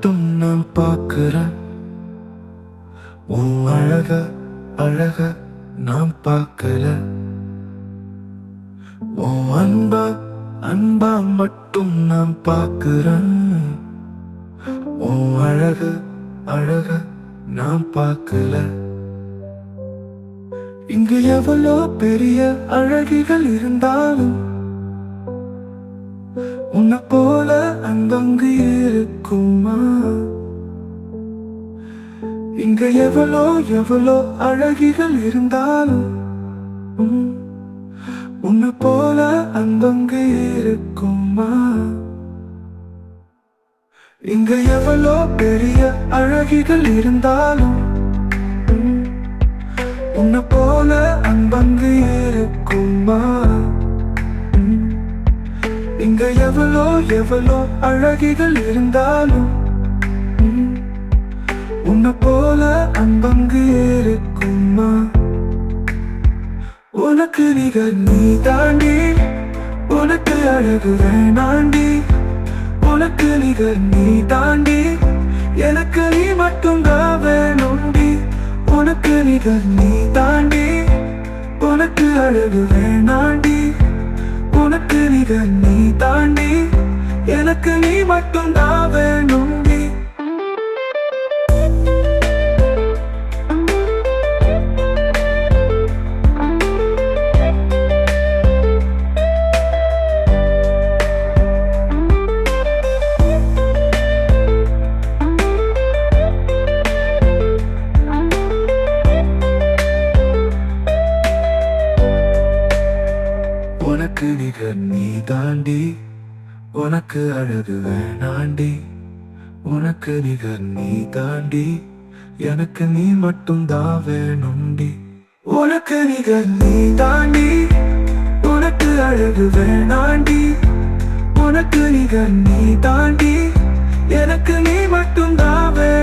மட்டும் நான் பார்க்கிறேன். உன் அழக அழக நான் பார்க்கல. உன் அன்பா அன்பா மட்டும் நான் பார்க்கிறேன். உன் அழக அழக நான் பார்க்கல. இங்கு எவ்வளோ பெரிய அழகிகள் இருந்தாலும் உன்னை போல அங்கங்கு இருக்குமா? இங்க எவ்வளோ எவ்வளோ அழகிகள் இருந்தாலும் உன்னை போல அங்கங்கு இருக்குமா? இங்க எவ்வளோ பெரிய அழகிகள் இருந்தாலும் உன்னை போல அன்பங்கு இருக்குமா? இங்க எவ்வளோ எவ்வளோ அழகிகள் இருந்தாலும் உன்னை போல அன்பங்கு இருக்குமா? உனக்கு நிகர் நீ தாண்டி, உனக்கு அழகு வேணாண்டி. உனக்கு நிகர் நீ தாண்டி, எனக்கு நீ மட்டும்தான் வேணுண்டி. உனக்கு நிகர் நீ தாண்டி, உனக்கு அழகு வேணாண்டி. உனக்கு நிகர் நீ தாண்டி, எனக்கு நீ மட்டும்தான் வேணுண்டி. உனக்கு நிகர் நீ தாண்டி, உனக்கு அழகு வேணாண்டி. உனக்கு நிகர் நீ தாண்டி, எனக்கு நீ மட்டும்தான் வேணுண்டி. உனக்கு நிகர் நீ தாண்டி, உனக்கு அழகு வேணாண்டி. உனக்கு நிகர் நீ தாண்டி, எனக்கு நீ மட்டும்தான் வேணுண்டி.